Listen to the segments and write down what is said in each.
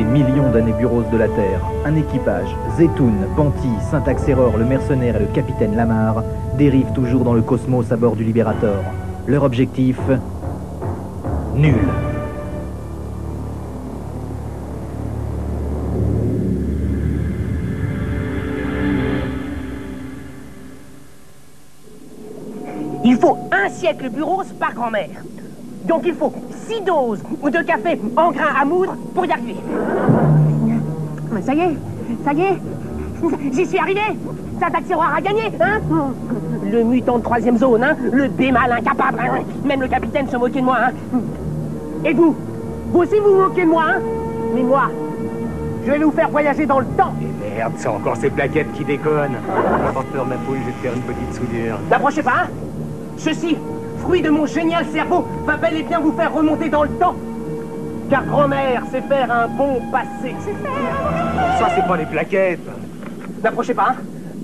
des millions d'années bureaux de la Terre, un équipage, Zetoun, Panty, Syntax-Error, le mercenaire et le capitaine Lamar, dérivent toujours dans le cosmos à bord du Liberator. Leur objectif... nul. Il faut un siècle bureau par grand-mère. Donc il faut 6 doses de café en grains à moudre pour y arriver. Ça y est, j'y suis arrivé. Syntax-Error a gagné, hein? Le mutant de 3e zone, hein? Le bémal incapable, hein? Même le capitaine se moquait de moi, hein? Et vous aussi vous vous moquez de moi, hein? Mais moi, je vais vous faire voyager dans le temps. Et merde, c'est encore ces plaquettes qui déconnent. Pas peur, ma poule, je vais te faire une petite soudure. N'approchez pas, hein? Ceci, fruit de mon génial cerveau, va bel et bien vous faire remonter dans le temps. Car grand-mère sait faire un bon passé. Ça, c'est pas les plaquettes. N'approchez pas, hein?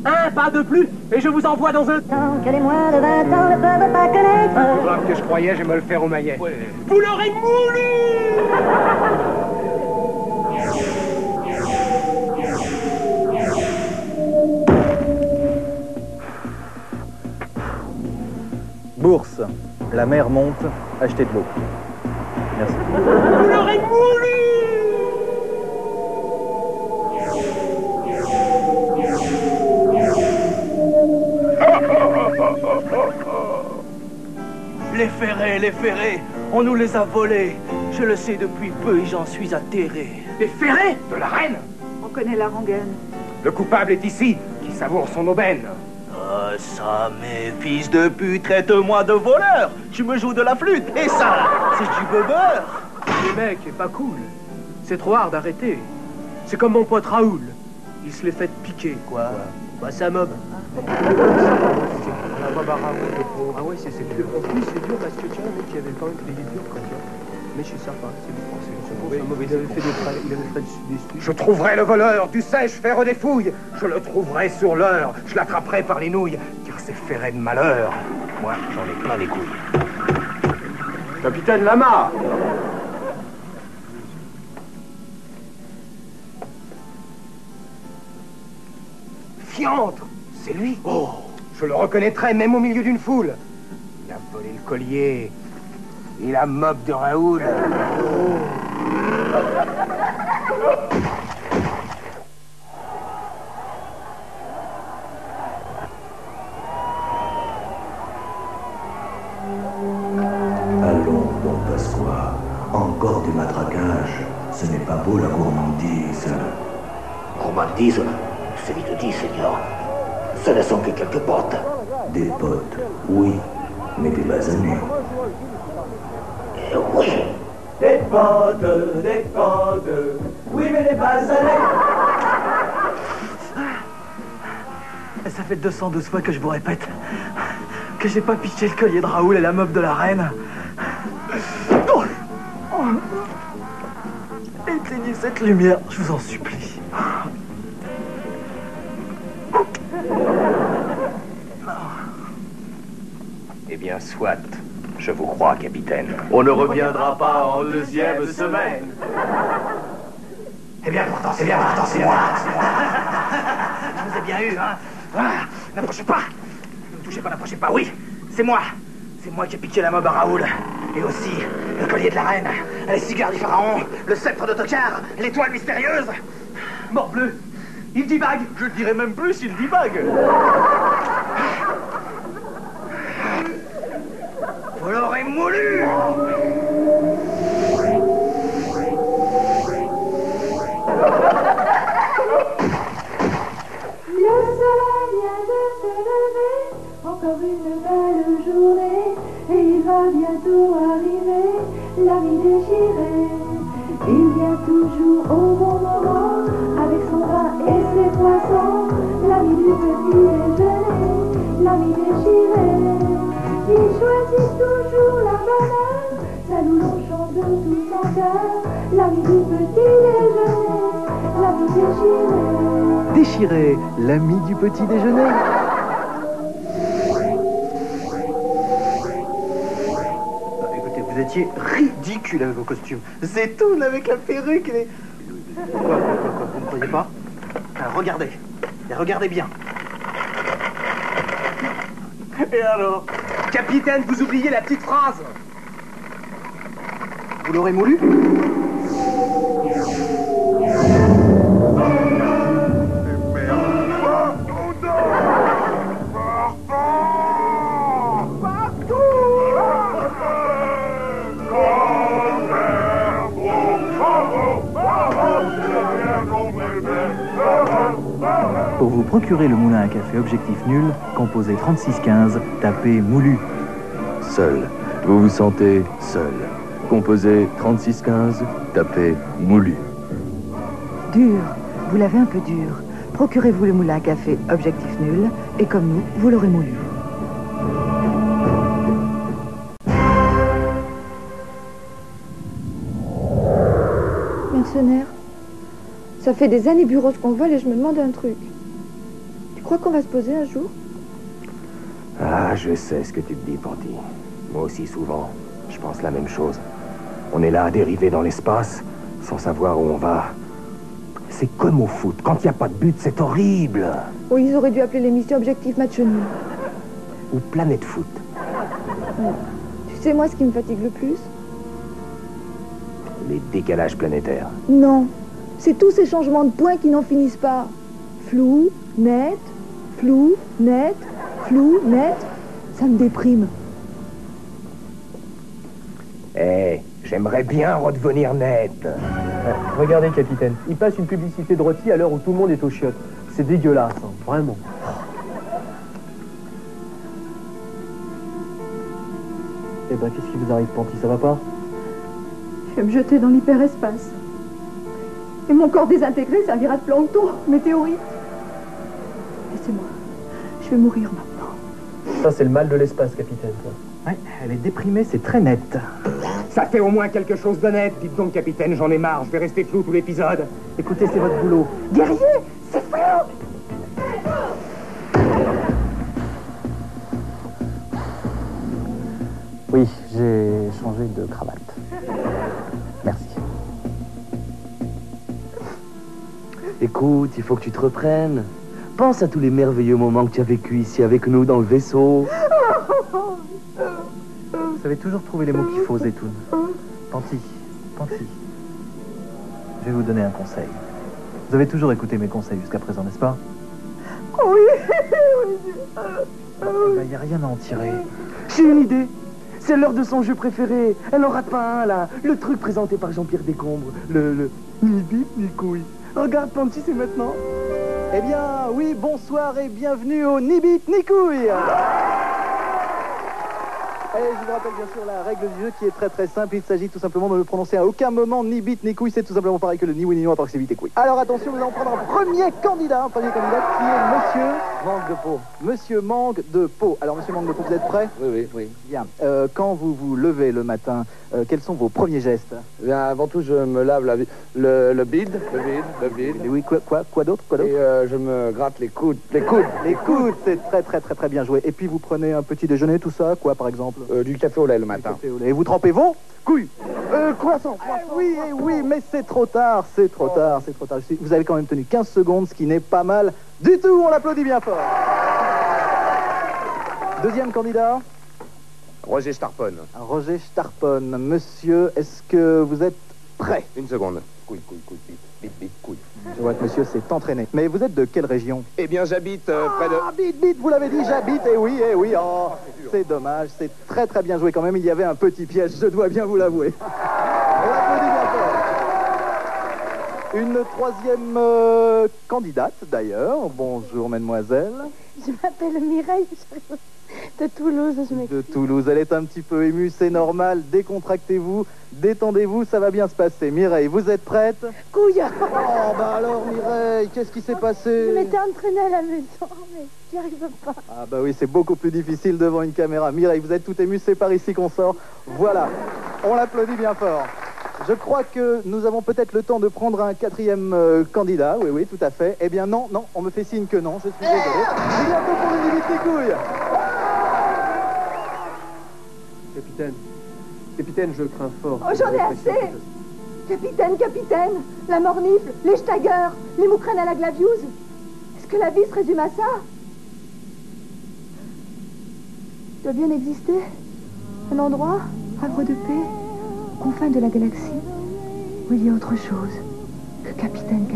Un pas de plus, et je vous envoie dans un... Que les moins de 20 ans ne peuvent pas connaître. Grave que je croyais, je vais me le faire au maillet. Ouais. Vous l'aurez moulu! Bourse. La mer monte, achetez de l'eau. Merci. Vous l'aurez moulu! Les ferrés, on nous les a volés. Je le sais depuis peu et j'en suis atterré. Les ferrés de la reine? On connaît la rengaine. Le coupable est ici, qui savoure son aubaine. Ça, mes fils de pute, traite-moi de voleur. Tu me joues de la flûte, et ça, c'est du beurre. Les mecs, c'est pas cool. C'est trop hard d'arrêter. C'est comme mon pote Raoul. Il se l'est fait piquer. Quoi? Bah, c'est un mob. Ah ouais, c'est dur. En plus, c'est dur parce que tu vois, un mec qui avait quand même payé dur quand même. Mais je suis sympa, c'est du français. Il avait fait des studios. Je trouverai le voleur, tu sais, je ferai des fouilles. Je le trouverai sur l'heure, je l'attraperai par les nouilles, car c'est ferré de malheur. Moi, j'en ai plein les couilles. Capitaine Lamar! Fiantre! C'est lui! Oh! Je le reconnaîtrai même au milieu d'une foule. Il a volé le collier. Il a mob de Raoul. Allons, bon Pasqua, encore du matraquage. Ce n'est pas beau la gourmandise. Gourmandise, c'est vite dit, Seigneur. Ce ne sont que quelques potes. Des potes, oui, mais des basanés. Oui. Des potes, oui, mais des basanés. Ça fait 212 fois que je vous répète que j'ai pas piqué le collier de Raoul et la mob de la reine. Éteignez cette lumière, je vous en supplie. Eh bien, soit. Je vous crois, capitaine. On ne reviendra pas en deuxième semaine. C'est bien pourtant, c'est bien pourtant, c'est moi. Je vous ai bien eu, hein? Ah, n'approchez pas! Ne me touchez pas, n'approchez pas, oui! C'est moi! C'est moi qui ai piqué la mob à Raoul. Et aussi le collier de la reine, les cigares du pharaon, le sceptre de Tokar, l'étoile mystérieuse! Morbleu, il divague. Je dirais même plus, il divague. Vous l'aurez moulu! Le soleil vient de se lever, encore une belle journée, et il va bientôt arriver, l'ami déchiré. Il vient toujours au bon moment, avec son vin et ses poissons, l'ami du petit déjeuner, l'ami déchiré. Il choisit toujours la bonne heure, ça nous l'on chante de tout son cœur, l'ami du petit déjeuner, l'ami déchiré. Déchiré, l'ami du petit déjeuner. Écoutez, vous étiez ridicule avec vos costumes. Zetoun avec la perruque et Pourquoi? Vous ne croyez pas? Alors, regardez. Et regardez bien. Et alors? Capitaine, vous oubliez la petite phrase. Vous l'aurez moulu? Pour vous procurer le moulin à café objectif nul, composez 3615, tapez moulu. Seul. Vous vous sentez seul. Composez 3615, tapez moulu. Dur. Vous l'avez un peu dur. Procurez-vous le moulin à café objectif nul et comme nous, vous l'aurez moulu. Mercenaire, ça fait des années bureau qu'on vole et je me demande un truc. Tu crois qu'on va se poser un jour? Ah, je sais ce que tu te dis, Panty. Moi aussi, souvent, je pense la même chose. On est là à dériver dans l'espace, sans savoir où on va. C'est comme au foot. Quand il n'y a pas de but, c'est horrible. Oui, ils auraient dû appeler l'émission Objectif Match Nul. Ou Planète Foot. Tu sais, moi, ce qui me fatigue le plus? Les décalages planétaires. Non, c'est tous ces changements de points qui n'en finissent pas. Flou, net, flou, net, flou, net. Ça me déprime. Eh, j'aimerais bien redevenir net. Regardez, capitaine, il passe une publicité de rôti à l'heure où tout le monde est aux chiottes. C'est dégueulasse, hein, vraiment. Eh ben, qu'est-ce qui vous arrive, Panty? Ça va pas? Je vais me jeter dans l'hyperespace. Et mon corps désintégré servira de plancton, météorite. Laissez-moi. Je vais mourir maintenant. Ça, c'est le mal de l'espace, capitaine. Ça. Ouais, elle est déprimée, c'est très net. Ça fait au moins quelque chose de net. Dites donc, capitaine, j'en ai marre. Je vais rester flou tout l'épisode. Écoutez, c'est votre boulot. Guerrier, c'est flou. Oui, j'ai changé de cravate. Merci. Écoute, il faut que tu te reprennes. Pense à tous les merveilleux moments que tu as vécu ici avec nous dans le vaisseau. Vous savez toujours trouver les mots qu'il faut, Zetoun. Panty, je vais vous donner un conseil. Vous avez toujours écouté mes conseils jusqu'à présent, n'est-ce pas? Oui. Il n'y a rien à en tirer. J'ai une idée. C'est l'heure de son jeu préféré. Elle n'en rate pas un, là. Le truc présenté par Jean-Pierre Descombres. Le ni bip ni couille. Regarde, Panty, c'est maintenant. Eh bien, oui, bonsoir et bienvenue au Ni Bip Ni Couille. Et je vous rappelle bien sûr la règle du jeu qui est très très simple. Il s'agit tout simplement de ne prononcer à aucun moment ni bite ni couille. C'est tout simplement pareil que le ni oui ni non à part que c'est bite et couille. Alors attention, nous allons prendre un premier candidat qui est Monsieur Manque de Peau. Monsieur Manque de Peau. Alors Monsieur Manque de Peau, vous êtes prêt? Oui. Bien. Quand vous vous levez le matin, quels sont vos premiers gestes? Bien, avant tout, je me lave le bide. Et oui, quoi d'autre? Et je me gratte les coudes. Les coudes, c'est très bien joué. Et puis vous prenez un petit déjeuner, tout ça, quoi par exemple? Du café au lait le matin. Et vous trempez vos couilles? Croissant. Oui, mais c'est trop tard. Vous avez quand même tenu 15 secondes, ce qui n'est pas mal du tout. On l'applaudit bien fort. Deuxième candidat. Roger Starpon. Roger Starpon. Monsieur, est-ce que vous êtes prêt? Une seconde. Couille, bite, couille. Je vois que monsieur s'est entraîné. Mais vous êtes de quelle région? Eh bien, j'habite près de... Bite, vous l'avez dit, j'habite, eh oui. Oh, c'est dommage, c'est très bien joué quand même. Il y avait un petit piège, je dois bien vous l'avouer. On l'applaudit bien fort. Une troisième candidate, d'ailleurs. Bonjour, mademoiselle. Je m'appelle Mireille, de Toulouse. De Toulouse, elle est un petit peu émue, c'est normal. Décontractez-vous, détendez-vous, ça va bien se passer. Mireille, vous êtes prête? Couille. Oh, bah alors Mireille, qu'est-ce qui s'est passé? Je m'étais entraînée à la maison, mais j'y arrive pas. Ah bah oui, c'est beaucoup plus difficile devant une caméra. Mireille, vous êtes tout émue, c'est par ici qu'on sort. Voilà, on l'applaudit bien fort. Je crois que nous avons peut-être le temps de prendre un quatrième candidat. Oui, tout à fait. Eh bien non, on me fait signe que non, je suis désolé. C'est bientôt pour les limites des couilles. Capitaine, je crains fort. Oh, j'en ai assez. Capitaine, capitaine, la mornifle, les Stagger, les moukrènes à la Glavius. Est-ce que la vie se résume à ça? Doit bien exister un endroit, havre de paix, aux confins de la galaxie, où il y a autre chose que capitaine,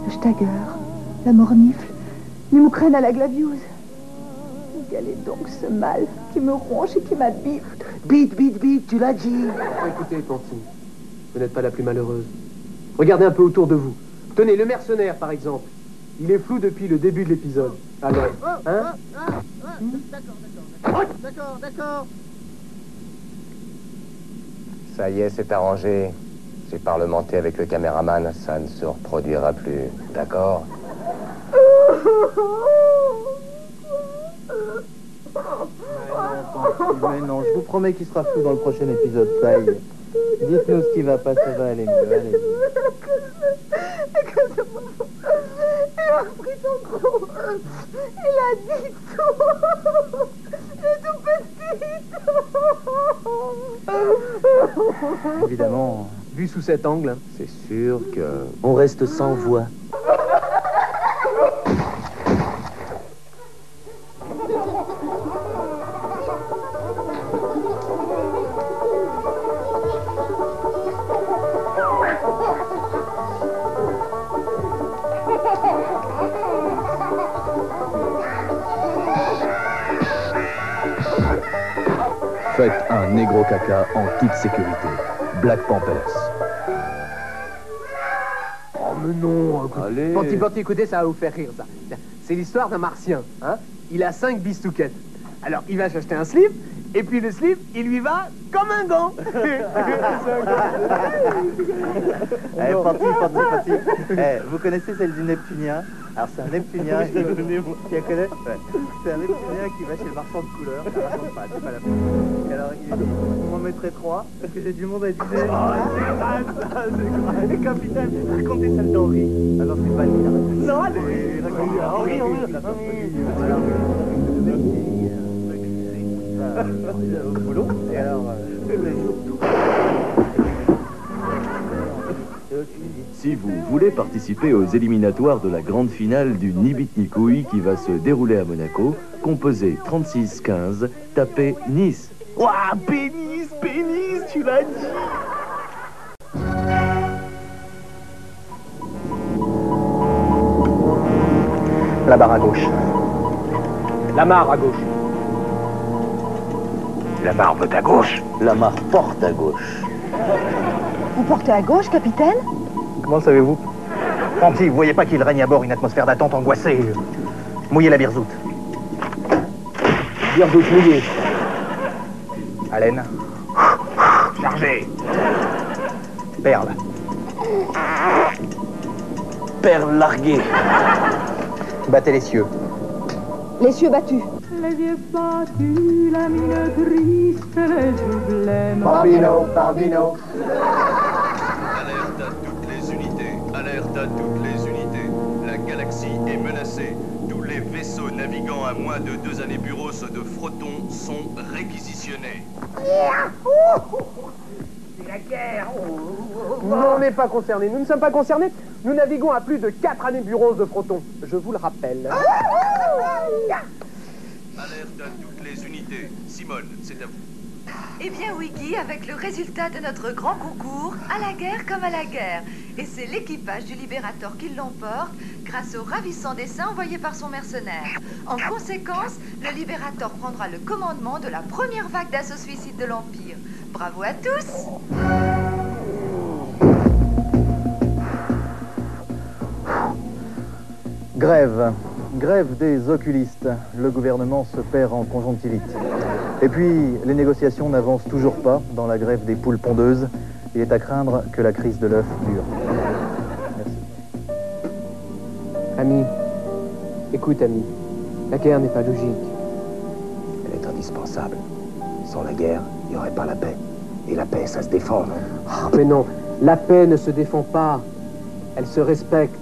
le Stagger, la mornifle, les moukrènes à la Glavius. Quel est donc ce mal qui me ronge et qui m'habite? Bite, tu l'as dit. Écoutez, Pantine, vous n'êtes pas la plus malheureuse. Regardez un peu autour de vous. Tenez, le mercenaire, par exemple. Il est flou depuis le début de l'épisode. Alors, hein? D'accord. Ça y est, c'est arrangé. J'ai parlementé avec le caméraman, ça ne se reproduira plus. D'accord? Mais non, je vous promets qu'il sera flou dans le prochain épisode, ça y est. Dites-nous ce qui va pas, ça va aller mieux, allez. Il a repris son gros. Il a dit tout. Il est tout petit. Évidemment, vu sous cet angle, c'est sûr que... on reste sans voix. Faites un négro caca en toute sécurité. Black Pampers. Oh, mais non. Allez. Panti, écoutez, ça va vous faire rire, ça. C'est l'histoire d'un martien, hein. Il a 5 bistouquettes. Alors, il va s'acheter un slip, et puis le slip, il lui va comme un gant. Allez, Panti. Vous connaissez celle du Neptunien? Alors, c'est un Neptunien qui la connaît? Ouais. C'est un Neptunien qui va chez le marchand de couleurs. Ça raconte pas, c'est pas la fin. Et alors, il dit, vous m'en mettrez 3, parce que j'ai du monde à dîner. Oh, c'est grave, ça, c'est grave. Et capitaine, racontez celle d'Henri. Alors, c'est pas lui. Non, allez, racontez Henri. Au boulot, et alors, Si vous voulez participer aux éliminatoires de la grande finale du Nibit Nikoui qui va se dérouler à Monaco, composez 36 15, tapez Nice. Ouah, pénis, tu l'as dit. la barre à gauche. La mare à gauche. La mare vote à gauche. La mare porte à gauche. Vous portez à gauche, capitaine? Comment le savez-vous? Panti, vous voyez pas qu'il règne à bord une atmosphère d'attente angoissée? Mouillez la birzoute. Birzoute mouillée. Haleine. Chargé. Perle. Perle larguée. Battez les cieux. Les cieux battus. Les yeux battus, la mine triste, les yeux blêmes. Bambino. Alerte à toutes les unités. Alerte à toutes les unités. La galaxie est menacée. Tous les vaisseaux naviguant à moins de 2 années bureaux de Froton sont réquisitionnés. C'est la guerre. On n'est pas concernés. Nous ne sommes pas concernés. Nous naviguons à plus de 4 années bureaux de Froton. Je vous le rappelle. Alerte à toutes les unités. Simone, c'est à vous. Eh bien, Wiggy, avec le résultat de notre grand concours, à la guerre comme à la guerre. Et c'est l'équipage du Libérator qui l'emporte grâce au ravissant dessin envoyé par son mercenaire. En conséquence, le Libérator prendra le commandement de la première vague d'assaut suicide de l'Empire. Bravo à tous! Grève. Grève des oculistes. Le gouvernement se perd en conjonctivite. Et puis, les négociations n'avancent toujours pas dans la grève des poules pondeuses. Il est à craindre que la crise de l'œuf dure. Merci. Ami, écoute, ami, la guerre n'est pas logique. Elle est indispensable. Sans la guerre, il n'y aurait pas la paix. Et la paix, ça se défend, non? Oh, mais non, la paix ne se défend pas. Elle se respecte.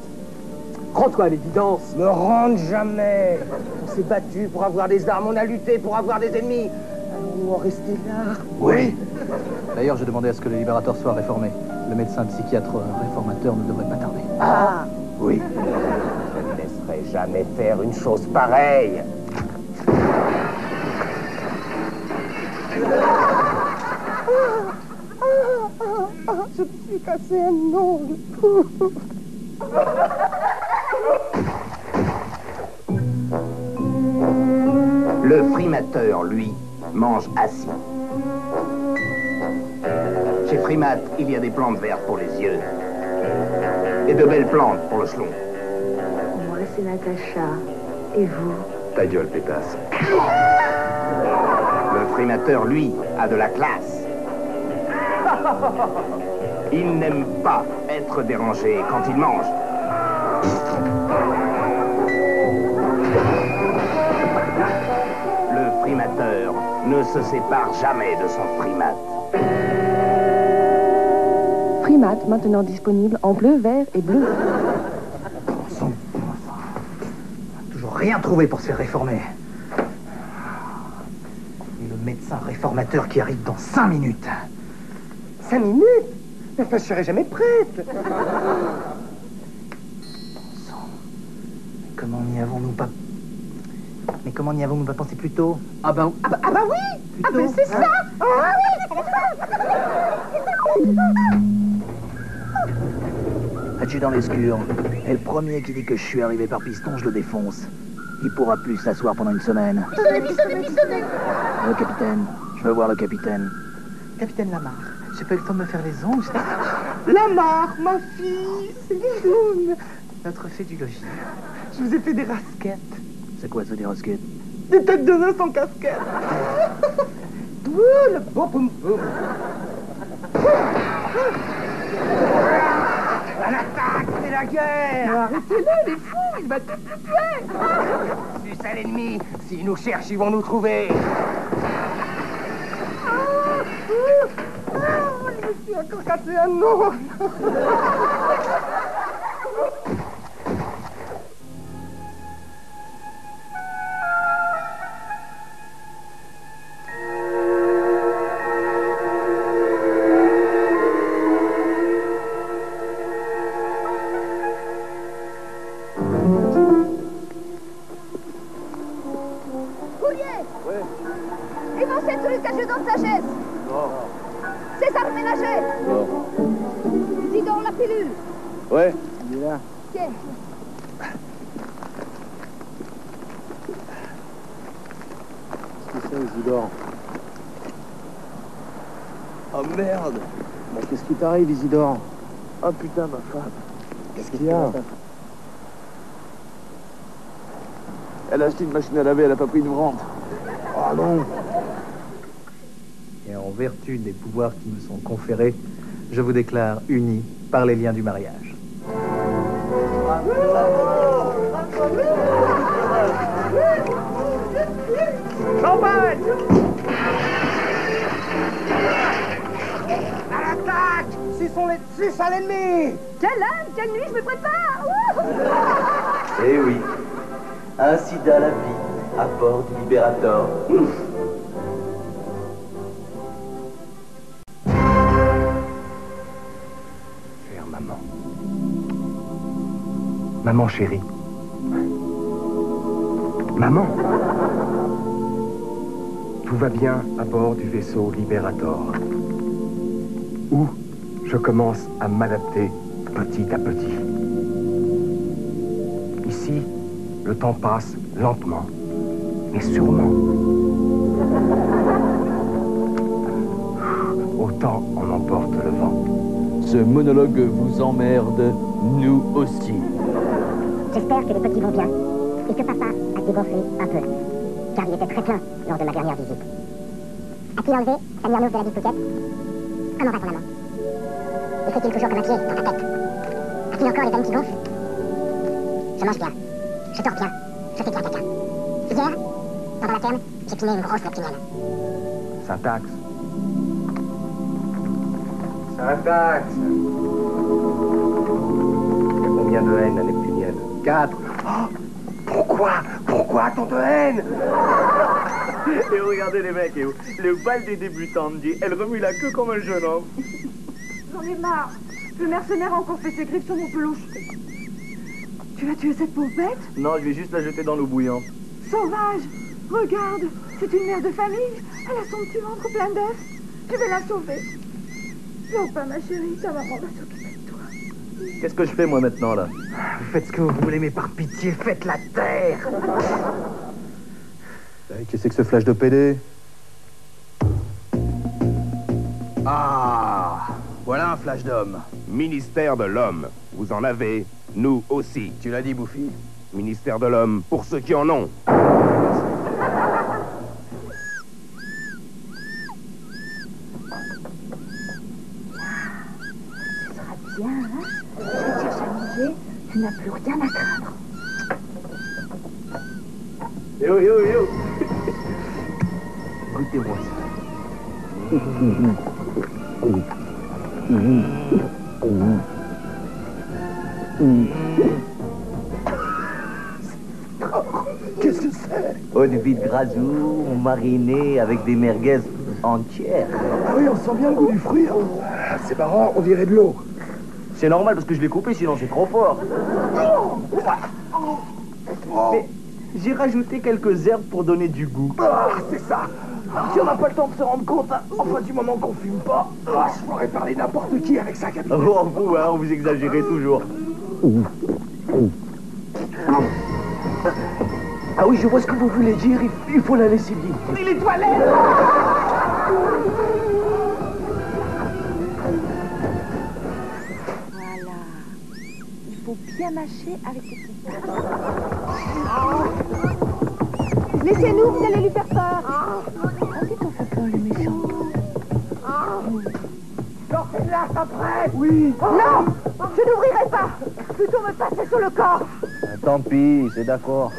Rends-toi à l'évidence. Me rendre jamais. On s'est battu pour avoir des armes, on a lutté pour avoir des ennemis. Allons-nous en rester là? Oui. D'ailleurs, j'ai demandé à ce que le Libérateur soit réformé. Le médecin psychiatre réformateur ne devrait pas tarder. Ah, oui. Je ne laisserai jamais faire une chose pareille. Je me suis cassé un ongle. Le frimateur, lui, mange assis. Chez Frimat, il y a des plantes vertes pour les yeux. Et de belles plantes pour le schlong. Moi, c'est Natacha. Et vous? Ta gueule, pétasse. Le frimateur, lui, a de la classe. Il n'aime pas être dérangé quand il mange. Le frimateur ne se sépare jamais de son primate. Frimat, maintenant disponible en bleu, vert et bleu. Toujours rien trouvé pour se faire réformer. Et le médecin réformateur qui arrive dans 5 minutes. 5 minutes? Mais enfin, je serai jamais prête. Comment n'y avons-nous pas... Mais comment n'y avons-nous pas pensé plus tôt? Ah bah oui. Plus Ah ben tôt, c'est ça. hein? Ah oui. Adjudant l'escure, et le premier qui dit que je suis arrivé par piston, je le défonce. Il pourra plus s'asseoir pendant une semaine. Pistonnez. Le capitaine, je veux voir le capitaine. Capitaine Lamar, j'ai pas eu le temps de me faire les ongles. Lamar, ma fille, c'est Bisoun. Notre fée du logis. Je vous ai fait des rasquettes. C'est quoi ça, des rasquettes? Des têtes de nain sans casquette. Ouh, le beau poum-poum. À l'attaque, c'est la guerre. Arrêtez-le, les fous, il va tout nous tuer. Sus à l'ennemi, s'ils nous cherchent, ils vont nous trouver. Je me suis encore cassé un ongle. Adjudant de sagesse. César Ménager. Isidore la pilule. Ouais. Il est là. Tiens. Qu'est-ce que c'est, Isidore? Oh merde. Bah, qu'est-ce qui t'arrive, Isidore? Oh putain, ma femme. Qu'est-ce qu'il y a? Elle a acheté une machine à laver, elle a pas pris de rente. Oh non. Et en vertu des pouvoirs qui me sont conférés, je vous déclare unis par les liens du mariage. Champagne! À l'attaque! Suce à l'ennemi! Quelle âme, quelle nuit, je me prépare. Eh oui, ainsi dans la vie, à bord du Libérateur. Chère maman. Maman chérie. Maman. Tout va bien à bord du vaisseau Libérator. Où je commence à m'adapter petit à petit. Ici, le temps passe lentement, mais sûrement. Autant on emporte le vent. Ce monologue vous emmerde, nous aussi. J'espère que les petits vont bien et que papa a dégonflé un peu, car il était très plein lors de ma dernière visite. As-tu enlevé sa myrnose de la bispouquette? Comment va ton amant? Et fait-il toujours comme un pied dans ta tête? As-tu encore les veines qui gonflent? Je mange bien, je dors bien, je fais bien caca. Hier, pendant la terme, j'ai piné une grosse leptinienne. Syntaxe. Syntaxe. Il y a combien de haines la neptunienne? 4. Oh, pourquoi tant de haine? Et regardez les mecs, le bal des débutants, dit, elle remue la queue comme un jeune homme. J'en ai marre. Le mercenaire a encore fait ses griffes sur mon peluche. Tu vas tuer cette pauvre bête? Non, je vais juste la jeter dans l'eau bouillante. Sauvage! Regarde, c'est une mère de famille. Elle a son petit ventre plein d'œufs. Je vais la sauver. Non, pas ma chérie, ta maman va s'occuper de toi. Qu'est-ce que je fais, moi, maintenant, là? Vous faites ce que vous voulez, mais par pitié, faites la terre. Qu'est-ce que c'est que ce flash de PD? Ah, voilà un flash d'homme. Ministère de l'homme. Vous en avez, nous aussi. Tu l'as dit, Bouffi. Ministère de l'homme, pour ceux qui en ont. Bien, hein? Je vais chercher à manger, tu n'as plus rien à craindre. Yo, yo, yo. Goûtez-moi ça. Qu'est-ce que c'est? Eau de vie de grazou, mariné avec des merguez entières. Ah oui, on sent bien le goût du fruit. Hein. C'est marrant, on dirait de l'eau. C'est normal parce que je l'ai coupé, sinon c'est trop fort. Mais j'ai rajouté quelques herbes pour donner du goût. Ah, c'est ça. Si on n'a pas le temps de se rendre compte, hein, enfin du moment qu'on fume pas, je pourrais parler n'importe qui avec ça, capitaine. Oh, vous, hein, vous exagérez toujours. Ah oui, je vois ce que vous voulez dire, il faut la laisser libre. Et les toilettes! Voilà. Il faut bien mâcher avec tes petites pattes. Laissez-nous, vous allez lui faire peur. Oh, tu t'en fais peur, le méchant. Sortez-la après! Oui! Non! Je n'ouvrirai pas! Plutôt me passer sur le corps! Tant pis, c'est d'accord.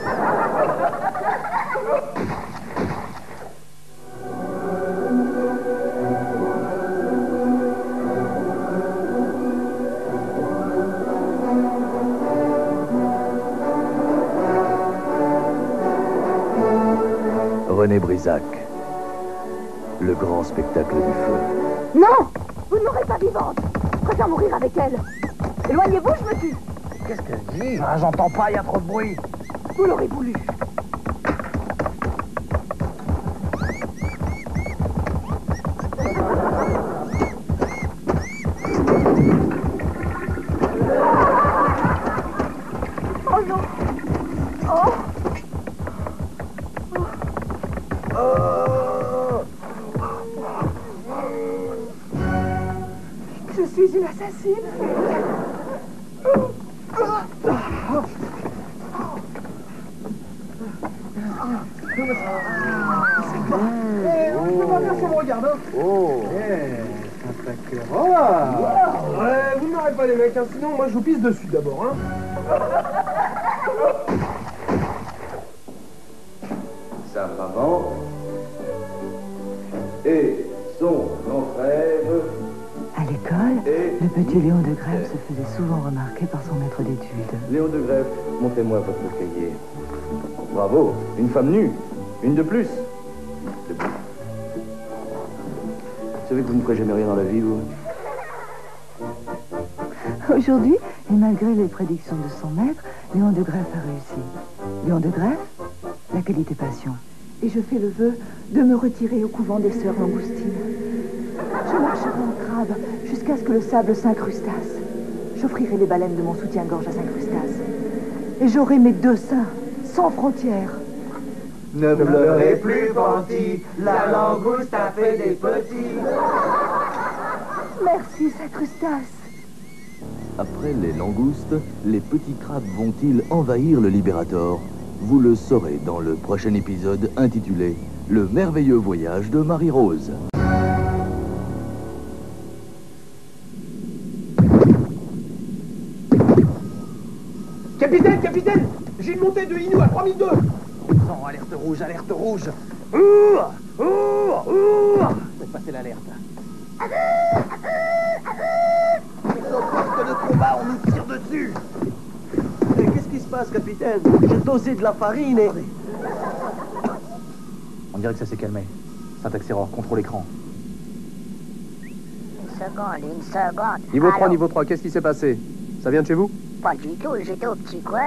René Brisac, le grand spectacle du feu. Non! Vous ne m'aurez pas vivante! Je préfère mourir avec elle! Éloignez-vous, je me tue! Qu'est-ce qu'elle dit? Ah, j'entends pas, il y a trop de bruit. Vous l'aurez voulu! Oh non! Oh! Je suis une assassine. Je vois bien si on me regarde, hein. Oh! Vous ne m'arrêtez pas, les mecs, hein, sinon moi je vous pisse dessus d'abord, hein. Sa maman et son grand frère. À l'école, le petit Léon de Grève se faisait souvent remarquer par son maître d'études. Léon de Grève, montrez-moi votre cahier. Bravo, une femme nue, une de plus. Vous savez que vous ne ferez jamais rien dans la vie, vous? Aujourd'hui, et malgré les prédictions de son maître, Léon de Grève a réussi. Léon de Grève, la qualité passion. Et je fais le vœu de me retirer au couvent des sœurs Langoustines. Je marcherai en crabe jusqu'à ce que le sable s'incrustasse. J'offrirai les baleines de mon soutien-gorge à s'incrustasse. Et j'aurai mes deux seins, sans frontières. Ne pleurez plus, Panty, la langouste a fait des petits. Merci, s'incrustasse. Après les langoustes, les petits crabes vont-ils envahir le Libérator? Vous le saurez dans le prochain épisode intitulé « Le merveilleux voyage de Marie-Rose ». Capitaine, j'ai une montée de Inou à 3002. Non, alerte rouge, alerte rouge. Faites passer l'alerte. Au poste de combat, on nous tire dessus. Qu'est-ce qui se passe, capitaine? J'ai dosé de la farine et... On dirait que ça s'est calmé. Syntaxe erreur, contrôle écran. Une seconde. Niveau 3, Alors, niveau 3, qu'est-ce qui s'est passé? Ça vient de chez vous? Pas du tout, j'étais au petit coin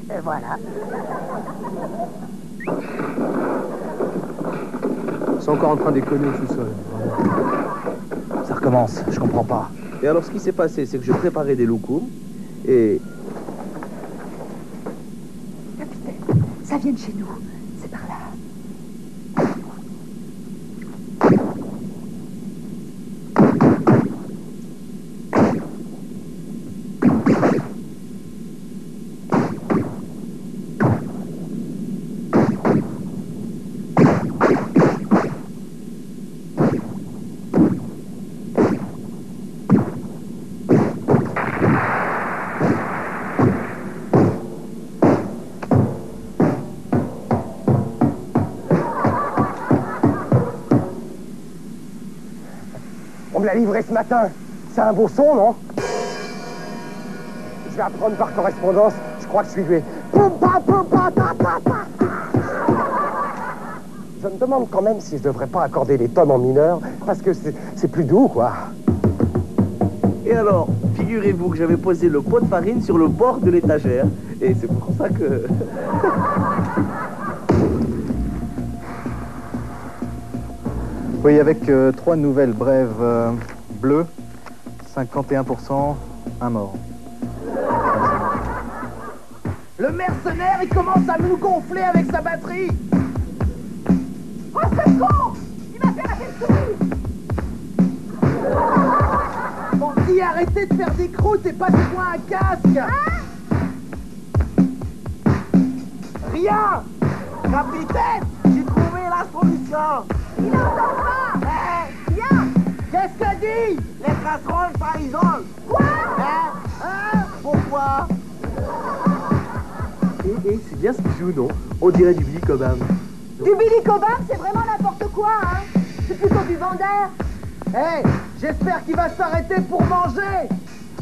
et voilà. Ils sont encore en train de déconner au sous-sol. Ça recommence, je comprends pas. Et alors, ce qui s'est passé, c'est que je préparais des loukoums et... Capitaine, ça vient de chez nous. C'est par là. On me l'a livré ce matin. C'est un beau son, non? Je vais apprendre par correspondance. Je crois que je suis lui. Poum, pa, poum, pa, ta, ta, ta. Je me demande quand même si je devrais pas accorder les tomes en mineur, parce que c'est plus doux, quoi. Et alors, figurez-vous que j'avais posé le pot de farine sur le bord de l'étagère. Et c'est pour ça que... Oui, avec 3 nouvelles brèves bleues, 51%, un mort. Le mercenaire, il commence à nous gonfler avec sa batterie. Oh, ce con! Il m'a fait rater le truc! Bon, dis, arrêtez de faire des croûtes et passez-moi un casque. Rien. Capitaine, j'ai trouvé la solution. Il n'entend pas! Viens! Qu'est-ce que dit? Les casseroles, ça isole. Quoi? Pourquoi? Et c'est bien ce qu'il joue, non? On dirait du Billy Cobham. Du Billy Cobham, c'est vraiment n'importe quoi, hein? C'est plutôt du Vander. Hey, j'espère qu'il va s'arrêter pour manger.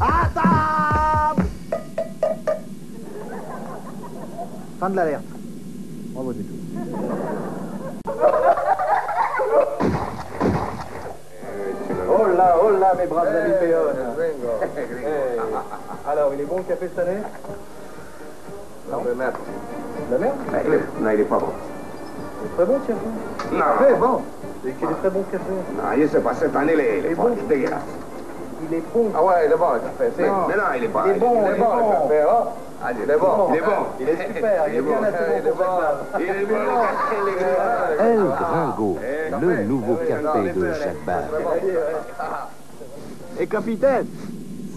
À table! Fin de l'alerte. Bravo du tout. Oh là, mes braves amis péones. Alors, il est bon le café cette année? Non, mais merde. La merde? Non, il est pas bon. Il est très bon ce café. Non. Café, bon. C'est qu'il est très bon ce café. Non, je sais pas, cette année, les bon. c'est dégueulasse. Il est bon. Ah ouais, il est bon le café. Mais non, il est pas. Il est bon, le café, hein? Ah, il est bon. Il est bon. Il est super, il est bien assez bon pour Jacques. Il est bon, le café. El Gringo, le nouveau café de Jacques Barre. Et capitaine,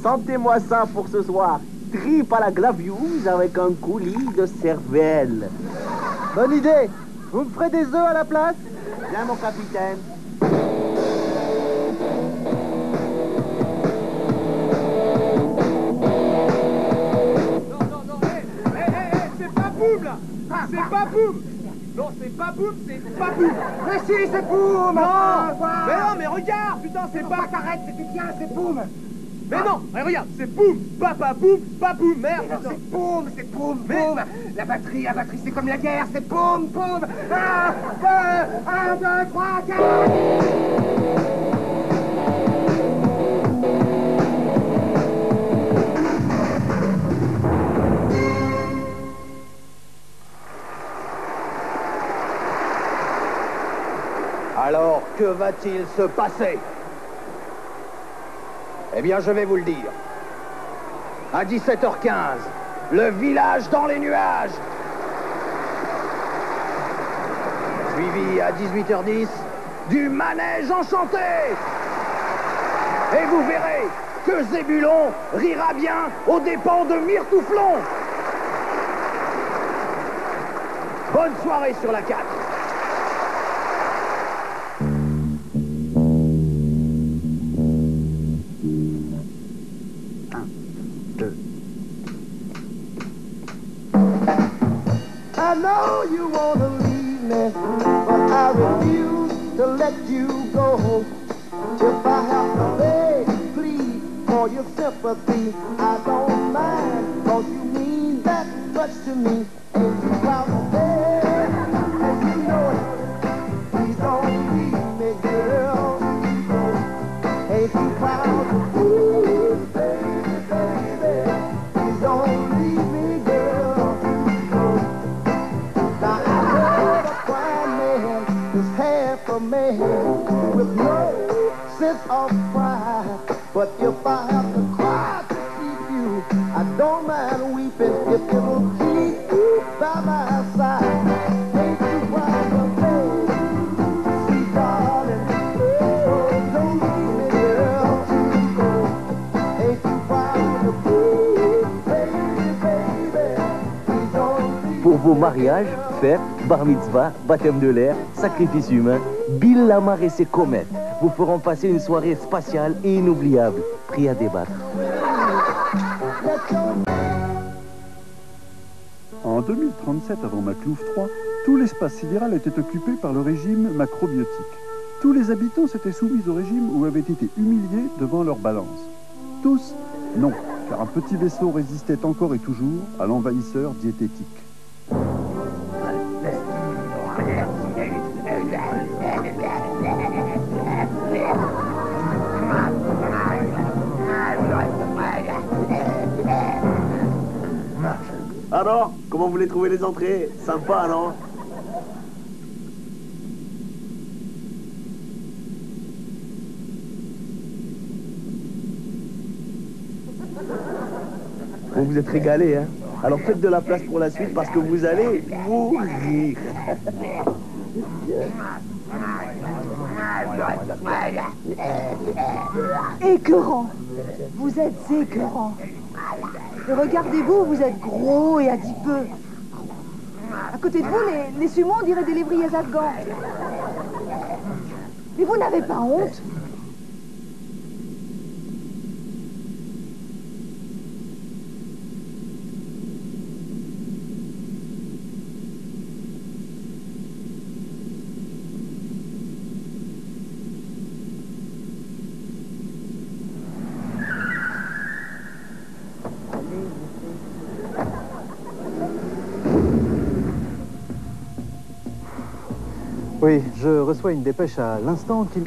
sentez-moi ça pour ce soir. Tripe à la glaviouse avec un coulis de cervelle. Bonne idée. Vous me ferez des œufs à la place? Bien, mon capitaine. C'est pas boum, là. C'est pas boum. Non, c'est pas boum, c'est pas boum. Mais si, c'est boum! Mais non, mais regarde, putain, c'est pas... T'arrêtes, c'était bien, c'est boum! Mais non, mais regarde, c'est boum, pas boum, merde. Mais non, c'est boum, boum! La batterie, c'est comme la guerre, c'est boum, boum! 1, 2, 3, 4! Alors, que va-t-il se passer? Eh bien, je vais vous le dire. À 17h15, le village dans les nuages. Suivi à 18h10, du manège enchanté. Et vous verrez que Zébulon rira bien aux dépens de Myrtouflon. Bonne soirée sur la 4. I know you wanna leave me, but I refuse to let you go. If I have to beg, plead for your sympathy, I don't mind, 'cause you mean that much to me. And you out there, and you know it. Ain't you proud to please, baby, baby? Please don't leave me, girl. Now I heard a crying man is half a man with no sense of pride. But if I have to cry to keep you, I don't mind weeping if it'll keep you by my side. Ain't you proud to baby? See, darling, oh, don't leave me, girl. Ain't you proud to please, baby, baby? Please don't leave. Pour vos mariages, fêtes, bar mitzvah, baptême de l'air, sacrifice humain, Bill Lamar et ses comètes vous feront passer une soirée spatiale et inoubliable. Prêt à débattre. En 2037, avant Maclouf 3, tout l'espace sidéral était occupé par le régime macrobiotique. Tous les habitants s'étaient soumis au régime ou avaient été humiliés devant leur balance. Tous, non, car un petit vaisseau résistait encore et toujours à l'envahisseur diététique. Alors, comment vous voulez trouver les entrées? Sympa, non? Bon, vous êtes régalés, hein? Alors faites de la place pour la suite parce que vous allez mourir. Écœurant. Vous êtes écœurant. Et regardez-vous, vous êtes gros et adipeux. À côté de vous, les sumos, on dirait des lévriers afghans. Mais vous n'avez pas honte? Oui, je reçois une dépêche à l'instant qui...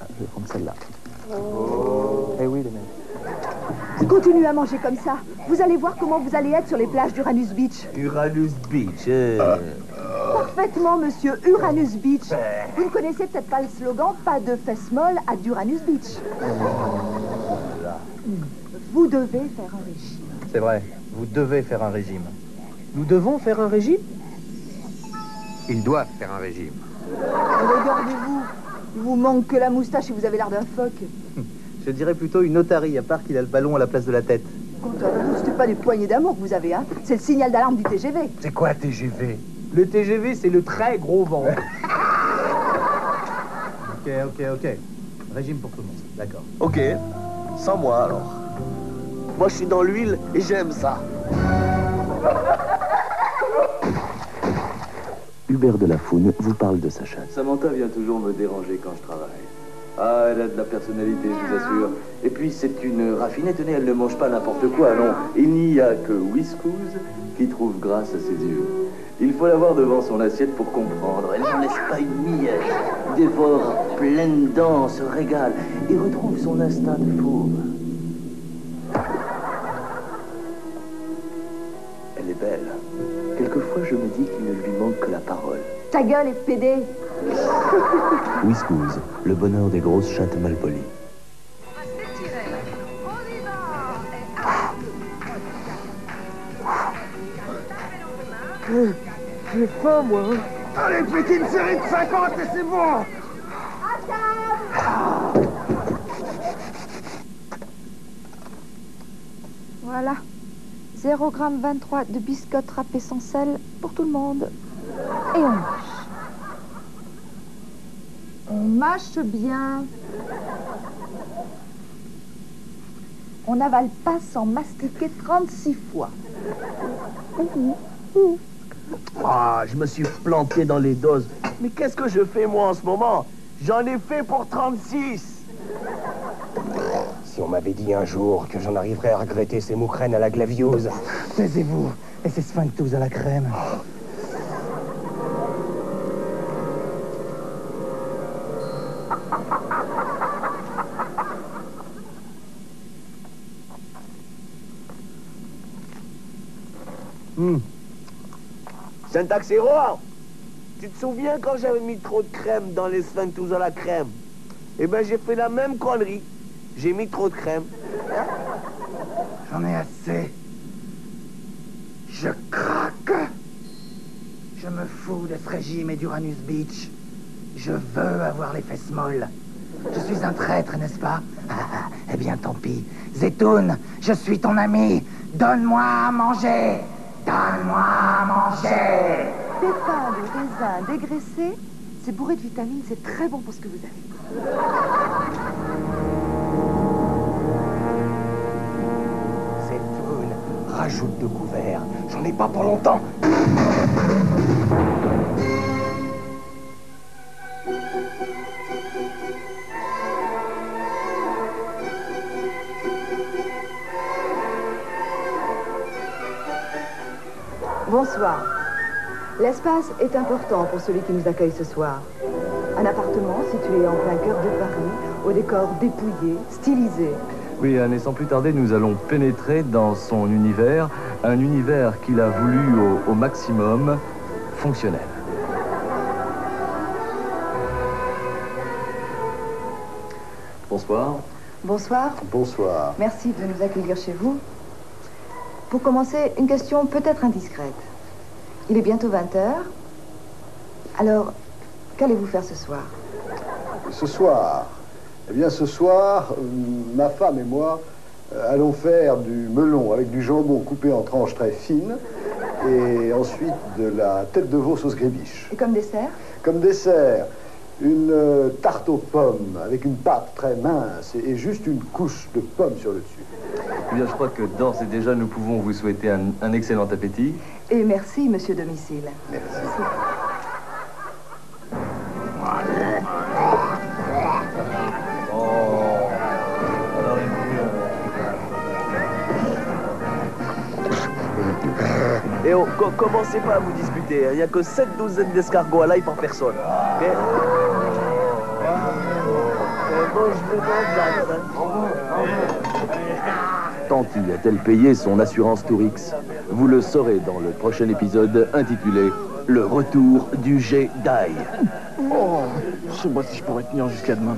Ah, je vais prendre celle-là. Eh oui, les mecs. Continuez à manger comme ça. Vous allez voir comment vous allez être sur les plages d'Uranus Beach. Uranus Beach, Parfaitement, monsieur. Uranus Beach. Vous ne connaissez peut-être pas le slogan « Pas de fesses molles à d'Uranus Beach ». Vous devez faire un régime. C'est vrai, vous devez faire un régime. Nous devons faire un régime? Ils doivent faire un régime. Regardez-vous. Il vous manque que la moustache et vous avez l'air d'un phoque. Je dirais plutôt une otarie, à part qu'il a le ballon à la place de la tête. Quant à vous, c'est pas des poignées d'amour que vous avez, hein. C'est le signal d'alarme du TGV. C'est quoi TGV? Le TGV, c'est le très gros vent. Ok. Régime pour tout le monde, d'accord. Ok, sans moi alors. Moi je suis dans l'huile et j'aime ça. Hubert de la Foune vous parle de sa chatte. Samantha vient toujours me déranger quand je travaille. Ah, elle a de la personnalité, je vous assure. Et puis, c'est une raffinée, tenez, elle ne mange pas n'importe quoi, non. Il n'y a que Whiskous qui trouve grâce à ses yeux. Il faut l'avoir devant son assiette pour comprendre. Elle n'en laisse pas une miette. Dévore pleine dents, se régale et retrouve son instinct de fauve. Elle est belle. Quelquefois, je me dis qu'il ne lui manque que la parole. Ta gueule est pédé. Whiskous, le bonheur des grosses chattes malpolies. J'ai faim, moi. Allez, pétez une série de 50 et c'est bon. Voilà. 0,23 g de biscottes râpées sans sel pour tout le monde. Et on mâche. On mâche bien. On n'avale pas sans mastiquer 36 fois. Ah, je me suis planté dans les doses. Mais qu'est-ce que je fais moi en ce moment? J'en ai fait pour 36. Si on m'avait dit un jour que j'en arriverais à regretter ces moucrènes à la glaviose. Taisez-vous, et ces sphinctous à la crème. Syntaxero, tu te souviens quand j'avais mis trop de crème dans les sphincters à la crème? Eh ben j'ai fait la même connerie. J'ai mis trop de crème. J'en ai assez. Je craque. Je me fous de ce régime et d'Uranus Beach. Je veux avoir les fesses molles. Je suis un traître, n'est-ce pas? Eh bien, tant pis. Zetoun, je suis ton ami. Donne-moi à manger. Donne-moi à manger. Des pains de raisin dégraissés, c'est bourré de vitamines, c'est très bon pour ce que vous avez. Zetoun, rajoute 2 couverts. J'en ai pas pour longtemps. Bonsoir. L'espace est important pour celui qui nous accueille ce soir. Un appartement situé en plein cœur de Paris, au décor dépouillé, stylisé. Oui, et sans plus tarder, nous allons pénétrer dans son univers, un univers qu'il a voulu au maximum fonctionnel. Bonsoir. Bonsoir. Bonsoir. Merci de nous accueillir chez vous. Pour commencer, une question peut-être indiscrète. Il est bientôt 20h. Alors, qu'allez-vous faire ce soir? Ce soir, eh bien ce soir, ma femme et moi allons faire du melon avec du jambon coupé en tranches très fines et ensuite de la tête de veau sauce grébiche. Et comme dessert? Comme dessert, une tarte aux pommes avec une pâte très mince et juste une couche de pommes sur le dessus. Eh bien, je crois que d'ores et déjà, nous pouvons vous souhaiter un excellent appétit. Et merci, monsieur domicile. Merci. Et oh, commencez pas à vous disputer. Il n'y a que 7 douzaines d'escargots à l'ail par personne. Mais... Tanti a-t-elle payé son assurance Tourix? Vous le saurez dans le prochain épisode intitulé Le retour du jet d'ail. Oh, je sais pas si je pourrais tenir jusqu'à demain.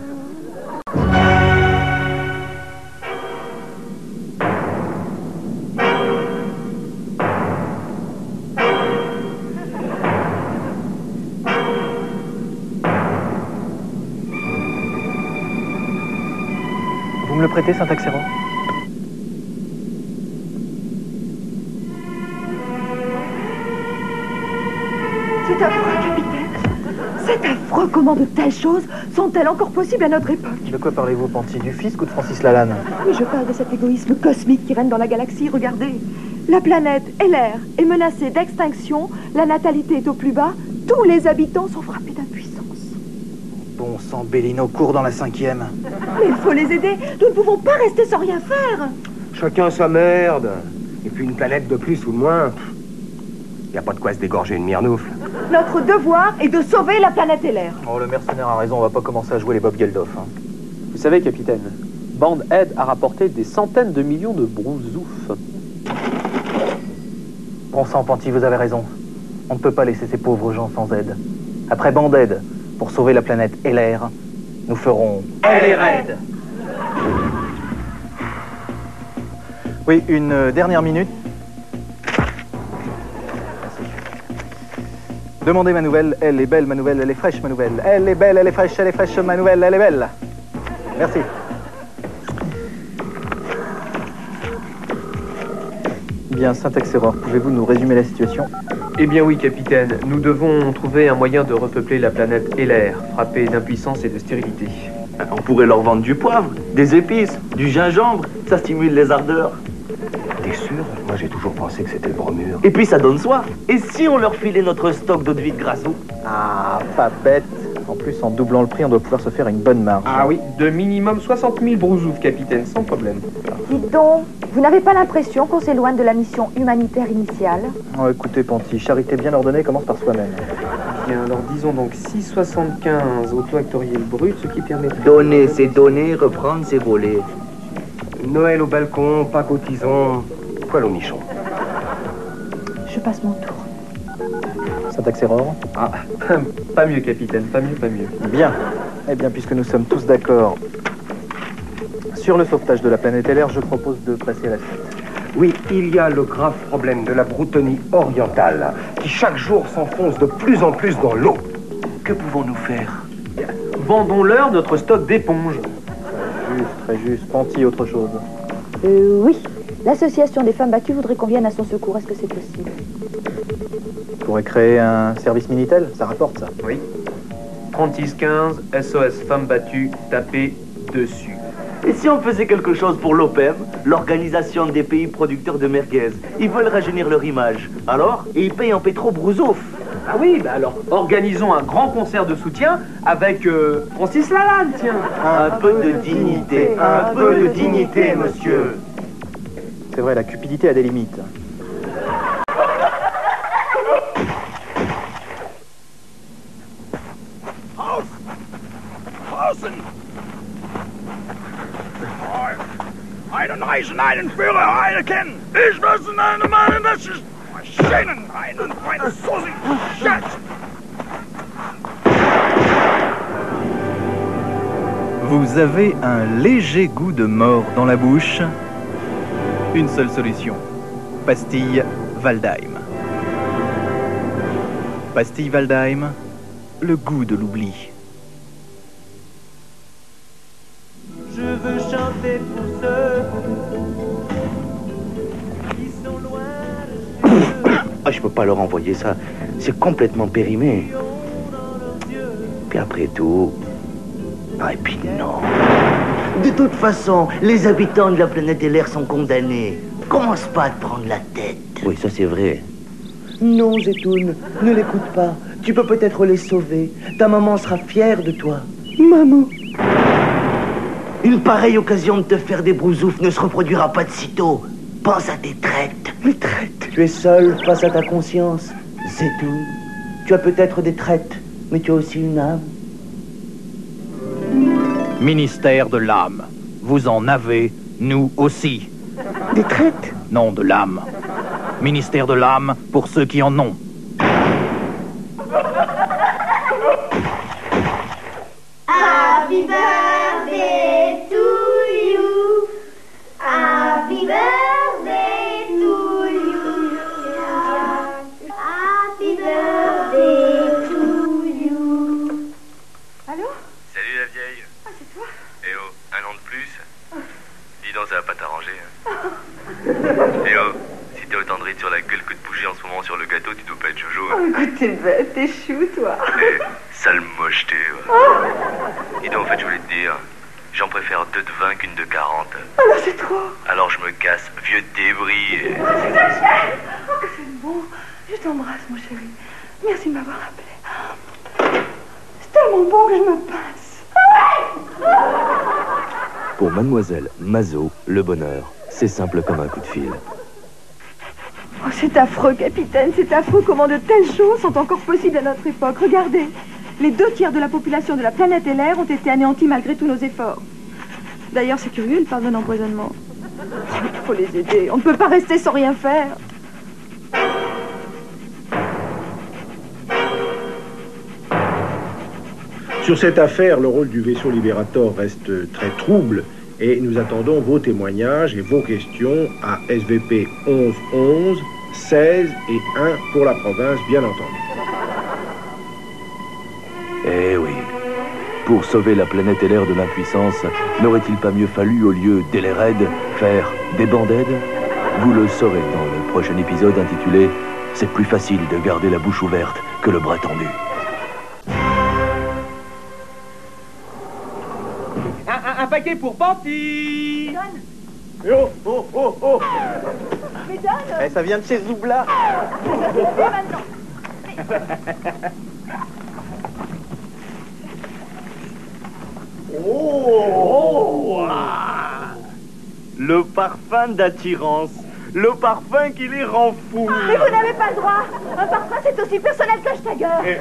Vous me le prêtez, Syntaxero? C'est affreux, capitaine. C'est affreux. Comment de telles choses sont-elles encore possibles à notre époque? De quoi parlez-vous, Panty? Du fisc ou de Francis Lalanne? Oui, je parle de cet égoïsme cosmique qui règne dans la galaxie. Regardez. La planète et l'air est menacée d'extinction. La natalité est au plus bas. Tous les habitants sont frappés d'impuissance. Bon sang, Bellino court dans la 5e. Mais il faut les aider. Nous ne pouvons pas rester sans rien faire. Chacun sa merde. Et puis une planète de plus ou de moins. Y a pas de quoi se dégorger une myrnoufle. Notre devoir est de sauver la planète et l'air. Oh, le mercenaire a raison, on va pas commencer à jouer les Bob Geldof. Hein. Vous savez, capitaine, Band Aid a rapporté des centaines de millions de brousoufs. Bon sang, Panty, vous avez raison. On ne peut pas laisser ces pauvres gens sans aide. Après Band Aid, pour sauver la planète et l'air, nous ferons... Elle est raide. Oui, une dernière minute. Demandez ma nouvelle, elle est belle ma nouvelle, elle est fraîche ma nouvelle. Elle est belle, elle est fraîche ma nouvelle, elle est belle. Merci. Bien, Syntaxero, pouvez-vous nous résumer la situation? Eh bien oui, capitaine. Nous devons trouver un moyen de repeupler la planète et l'air, frappée d'impuissance et de stérilité. On pourrait leur vendre du poivre, des épices, du gingembre. Ça stimule les ardeurs. T'es sûr? Moi j'ai toujours pensé que c'était le bromure. Et puis ça donne soif. Et si on leur filait notre stock d'eau de vie de Grasso? Ah, pas bête. En plus, en doublant le prix, on doit pouvoir se faire une bonne marge. Ah oui, de minimum 60 000 brousoufs, capitaine, sans problème. Dites donc, vous n'avez pas l'impression qu'on s'éloigne de la mission humanitaire initiale? Oh, écoutez, Panty, charité bien ordonnée commence par soi-même. Bien, alors disons donc 6,75 au taux actuariel brut, ce qui permet... Donner, c'est donner, reprendre, c'est voler. Noël au balcon, Pâques au tison, poil au nichon. Je passe mon tour. Syntaxe-erreur. Ah, pas mieux, capitaine, pas mieux, pas mieux. Bien. Eh bien, puisque nous sommes tous d'accord sur le sauvetage de la planète LR, je propose de passer à la suite. Oui, il y a le grave problème de la Broutonie orientale, qui chaque jour s'enfonce de plus en plus dans l'eau. Que pouvons-nous faire? Vendons-leur notre stock d'éponges. Juste, très juste. Panty, autre chose. Oui. L'association des femmes battues voudrait qu'on vienne à son secours. Est-ce que c'est possible? On pourrait créer un service Minitel, ça rapporte ça. Oui. 3615, SOS femmes battues, tapez dessus. Et si on faisait quelque chose pour l'OPEM, l'Organisation des pays producteurs de merguez? Ils veulent rajeunir leur image. Alors, ils payent en pétro brousouf. Ah oui, bah alors, organisons un grand concert de soutien avec Francis Lalanne, tiens. Un peu de dignité, un peu de dignité, monsieur. C'est vrai, la cupidité a des limites. Einen Führer, Heineken! Ich müssen eine Mann, das ist Schänen, einen Susi, Schatz! Vous avez un léger goût de mort dans la bouche. Une seule solution. Pastille Waldheim. Pastille Waldheim, le goût de l'oubli. Je veux chanter pour ceux qui sont loin de chez eux. Ah, je peux pas leur envoyer ça. C'est complètement périmé. Puis après tout... Ah, et puis non. De toute façon, les habitants de la planète LR sont condamnés. Commence pas à te prendre la tête. Oui, ça c'est vrai. Non, Zetoun, ne l'écoute pas. Tu peux peut-être les sauver. Ta maman sera fière de toi. Maman. Une pareille occasion de te faire des brousoufs ne se reproduira pas de sitôt. Pense à tes traites. Les traites? Tu es seul face à ta conscience. Zetoun, tu as peut-être des traites, mais tu as aussi une âme. Ministère de l'âme. Vous en avez, nous aussi. Des traites? Non, de l'âme. Ministère de l'âme pour ceux qui en ont. Happy birthday to you. Happy birthday to you. Happy birthday to you. Allô? Salut la vieille. Ah, c'est toi? Eh oh, un an de plus? Dis donc, ça va pas t'arranger. Hein. Eh oh, si t'as autant de rides sur la gueule que de bouger en ce moment sur le gâteau, tu dois pas être Jojo. Oh, écoute, t'es bête, t'es chou, toi. Eh, sale mocheté, ouais. Dis donc, en fait, je voulais te dire, j'en préfère 2 de 20 qu'une de 40. Alors c'est trop. Alors je me casse, vieux débris. Oh, que c'est bon. Je t'embrasse, mon chéri. Merci de m'avoir appelé. C'est tellement bon que je me pince. Pour Mademoiselle Mazot, le bonheur, c'est simple comme un coup de fil. Oh, c'est affreux, capitaine, c'est affreux comment de telles choses sont encore possibles à notre époque. Regardez, les 2/3 de la population de la planète LR ont été anéantis malgré tous nos efforts. D'ailleurs, c'est curieux, ils parlent d'un empoisonnement. Oh, il faut les aider, on ne peut pas rester sans rien faire. Sur cette affaire, le rôle du vaisseau Liberator reste très trouble et nous attendons vos témoignages et vos questions à SVP 11 11 16 et 1 pour la province, bien entendu. Eh oui. Pour sauver la planète LR de l'impuissance, n'aurait-il pas mieux fallu, au lieu d'LRaid, faire des bandaides? Vous le saurez dans le prochain épisode intitulé « C'est plus facile de garder la bouche ouverte que le bras tendu ». Un paquet pour Panty. Oh, oh, oh, oh. Mais donne. Eh, ça vient de chez Zoubla. Oh, le parfum d'attirance. le parfum qui les rend fous. Mais vous n'avez pas le droit. Un parfum, c'est aussi personnel que Stagger.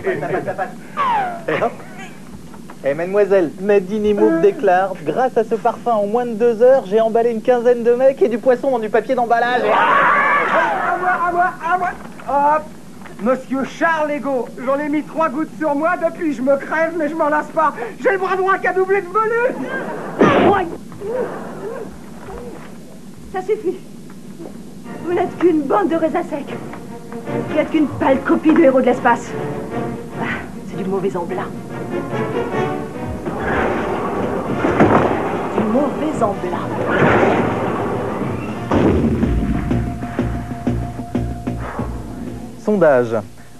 Eh mademoiselle, Nadine Imoub déclare, grâce à ce parfum, en moins de 2 heures, j'ai emballé une quinzaine de mecs et du poisson dans du papier d'emballage. À moi. Hop. Monsieur Charles Ego, j'en ai mis 3 gouttes sur moi, depuis je me crève, mais je m'en lasse pas. J'ai le bras droit qui a doublé de volume. Ça suffit. Vous n'êtes qu'une bande de raisins secs. Vous n'êtes qu'une pâle copie de héros de l'espace. Ah, c'est du mauvais emblat. Du mauvais emblat. Sondage.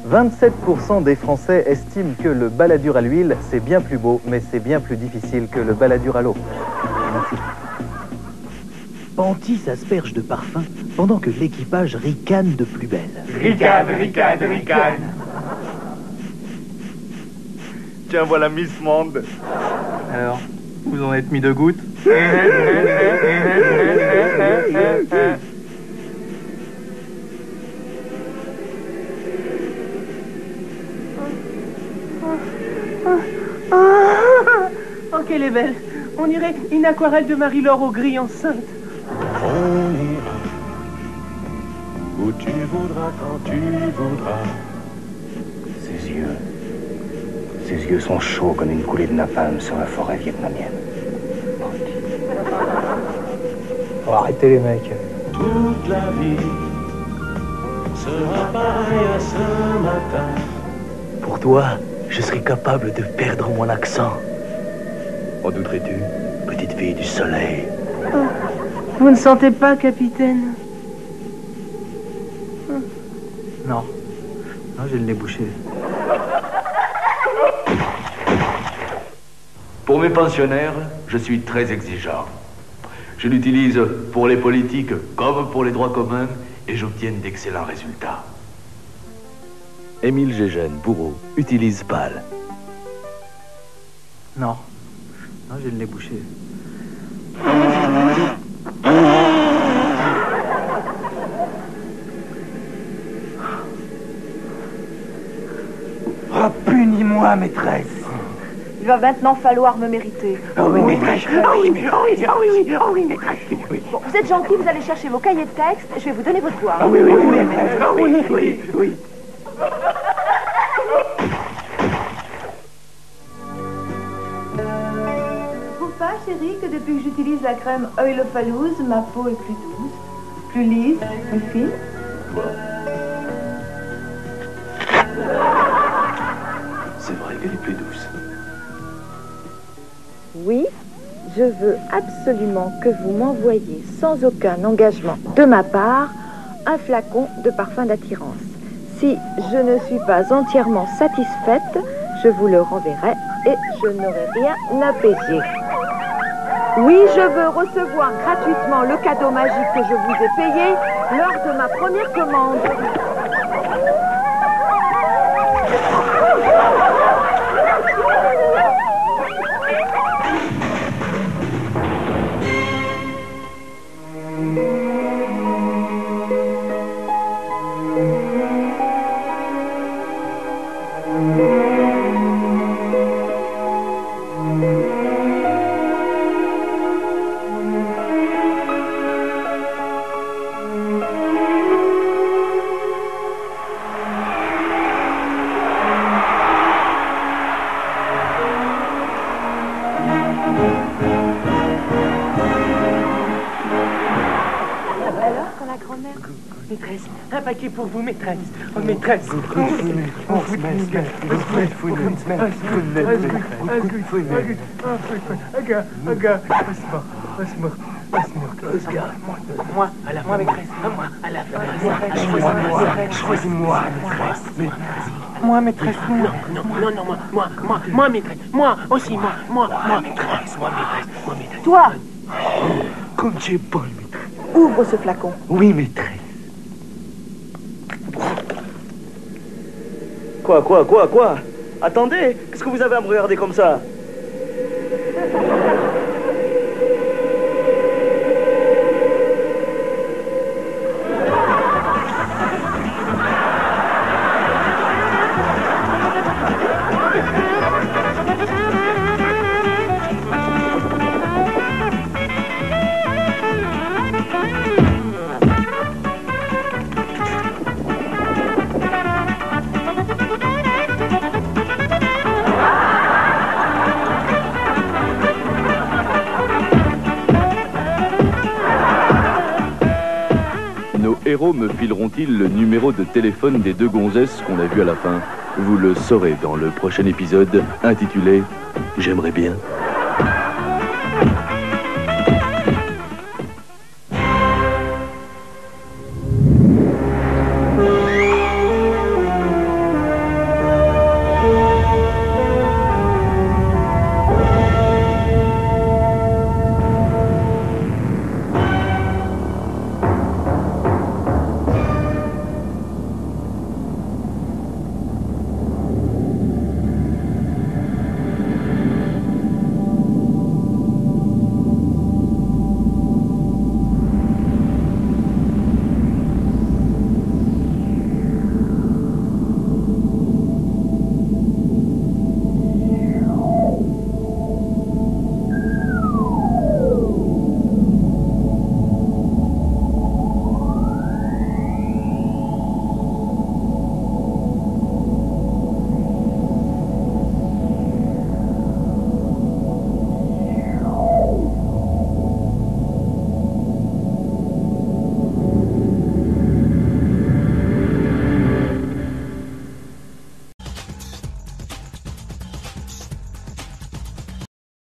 27% des Français estiment que le baladur à l'huile, c'est bien plus beau, mais c'est bien plus difficile que le baladur à l'eau. Merci. Panty s'asperge de parfum pendant que l'équipage ricane de plus belle. Ricane. Tiens, voilà Miss Monde. Alors, vous en êtes mis 2 gouttes? Oh, qu'elle est belle. On dirait une aquarelle de Marie-Laure au gris enceinte. On ira où tu voudras, quand tu voudras. Ses yeux sont chauds comme une coulée de napalm sur la forêt vietnamienne. Oh, arrêtez les mecs. Toute la vie sera pareille à ce matin. Pour toi, je serais capable de perdre mon accent. En douterais-tu, petite fille du soleil? Vous ne sentez pas, capitaine? Non. Non, j'ai le nez bouché. Pour mes pensionnaires, je suis très exigeant. Je l'utilise pour les politiques comme pour les droits communs et j'obtiens d'excellents résultats. Émile Gégène, bourreau, utilise pâle. Non. Non, j'ai le nez bouché. Oh, punis-moi, maîtresse. Il va maintenant falloir me mériter. Oh oui, maîtresse. Oh oui, maîtresse. Bon, vous êtes gentil, vous allez chercher vos cahiers de texte, je vais vous donner votre voix. Ah oui, maîtresse. Ah oui. Je trouve pas, chérie, que depuis que j'utilise la crème Oil of Alouz, ma peau est plus douce, plus lisse, plus fine. C'est vrai qu'elle est plus douce. Oui, je veux absolument que vous m'envoyiez sans aucun engagement de ma part un flacon de parfum d'attirance. Si je ne suis pas entièrement satisfaite, je vous le renverrai et je n'aurai rien à payer. Oui, je veux recevoir gratuitement le cadeau magique que je vous ai payé lors de ma première commande. Maîtresse, un paquet pour vous, maîtresse. Oh, maîtresse. Moi, à la maîtresse. Moi, à la Choisis-moi, maîtresse. Moi, maîtresse. Moi, maîtresse. Moi aussi, moi, maîtresse. Toi, Comme j'ai pas le maîtresse. ouvre ce flacon. Oui, maîtresse. Quoi? Attendez, qu'est-ce que vous avez à me regarder comme ça? héros me fileront-ils le numéro de téléphone des deux gonzesses qu'on a vu à la fin? Vous le saurez dans le prochain épisode intitulé « J'aimerais bien ».